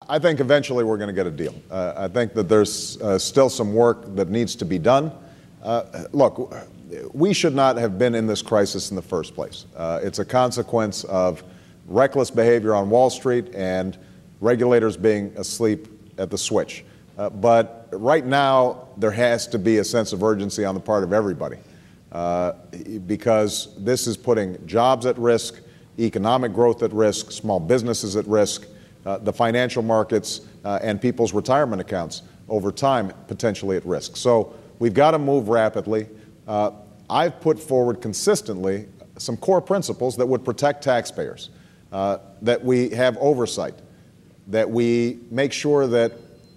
I think eventually we're going to get a deal. I think that there's still some work that needs to be done. Look, we should not have been in this crisis in the first place. It's a consequence of reckless behavior on Wall Street and regulators being asleep at the switch. But right now, there has to be a sense of urgency on the part of everybody because this is putting jobs at risk, economic growth at risk, small businesses at risk, the financial markets and people's retirement accounts over time potentially at risk. So we've got to move rapidly. I've put forward consistently some core principles that would protect taxpayers, that we have oversight, that we make sure that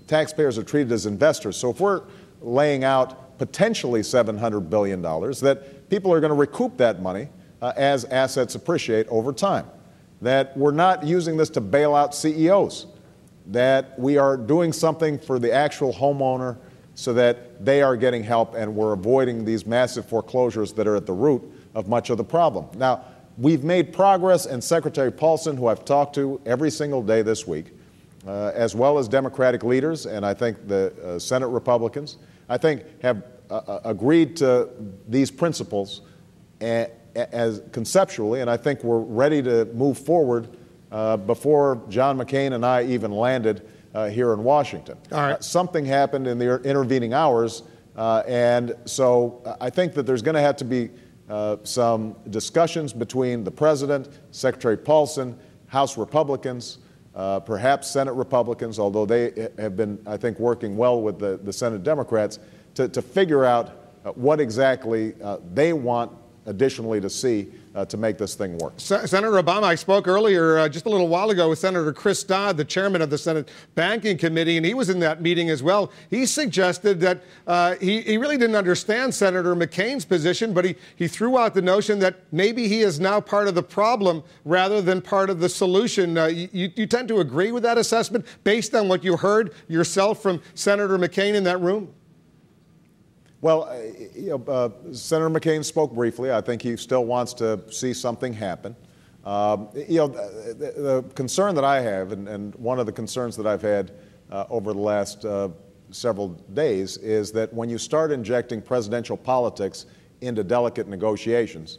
taxpayers are treated as investors. So if we're laying out potentially $700 billion, that people are going to recoup that money as assets appreciate over time, that we're not using this to bail out CEOs, that we are doing something for the actual homeowner so that they are getting help and we're avoiding these massive foreclosures that are at the root of much of the problem. Now, we've made progress, and Secretary Paulson, who I've talked to every single day this week, as well as Democratic leaders, and I think the Senate Republicans, I think have agreed to these principles as conceptually, and I think we're ready to move forward before John McCain and I even landed here in Washington. All right. Something happened in the intervening hours, and so I think that there's going to have to be some discussions between the President, Secretary Paulson, House Republicans, perhaps Senate Republicans, although they have been, I think, working well with the Senate Democrats to figure out what exactly they want additionally to see to make this thing work. Senator Obama, I spoke earlier, just a little while ago, with Senator Chris Dodd, the chairman of the Senate Banking Committee, and he was in that meeting as well. He suggested that he really didn't understand Senator McCain's position, but he threw out the notion that maybe he is now part of the problem rather than part of the solution. You tend to agree with that assessment based on what you heard yourself from Senator McCain in that room? Well, Senator McCain spoke briefly. I think he still wants to see something happen. The concern that I have, and one of the concerns that I've had over the last several days, is that when you start injecting presidential politics into delicate negotiations,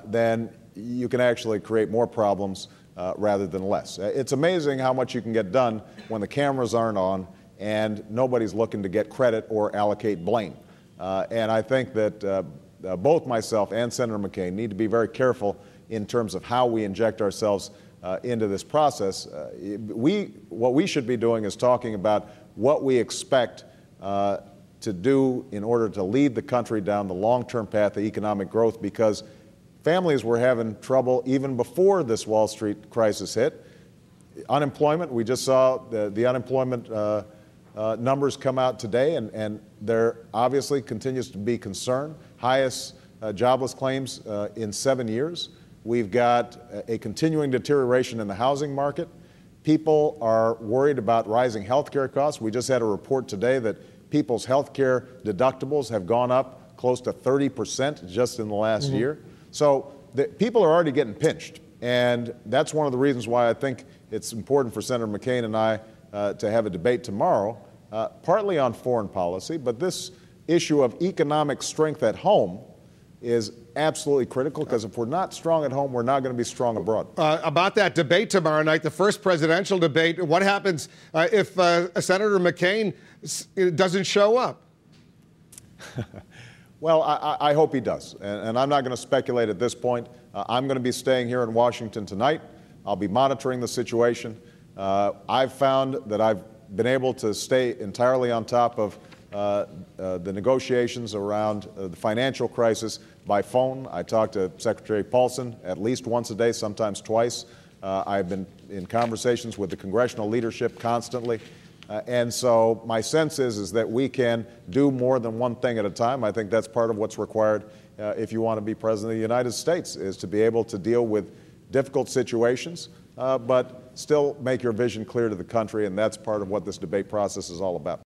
then you can actually create more problems rather than less. It's amazing how much you can get done when the cameras aren't on and nobody's looking to get credit or allocate blame. And I think that both myself and Senator McCain need to be very careful in terms of how we inject ourselves into this process. What we should be doing is talking about what we expect to do in order to lead the country down the long-term path of economic growth, because families were having trouble even before this Wall Street crisis hit. Unemployment, we just saw the unemployment numbers come out today, and there obviously continues to be concern. Highest jobless claims in 7 years. We've got a continuing deterioration in the housing market. People are worried about rising health care costs. We just had a report today that people's health care deductibles have gone up close to 30% just in the last year. So people are already getting pinched, and that's one of the reasons why I think it's important for Senator McCain and I to have a debate tomorrow, partly on foreign policy, but this issue of economic strength at home is absolutely critical, because if we're not strong at home, we're not going to be strong abroad. About that debate tomorrow night, the first presidential debate, what happens if Senator McCain doesn't show up? Well, I hope he does, and I'm not going to speculate at this point. I'm going to be staying here in Washington tonight. I'll be monitoring the situation. I've found that I've been able to stay entirely on top of the negotiations around the financial crisis by phone. I talk to Secretary Paulson at least once a day, sometimes twice. I've been in conversations with the congressional leadership constantly. And so my sense is that we can do more than one thing at a time. I think that's part of what's required if you want to be President of the United States, is to be able to deal with difficult situations, but still make your vision clear to the country, and that's part of what this debate process is all about.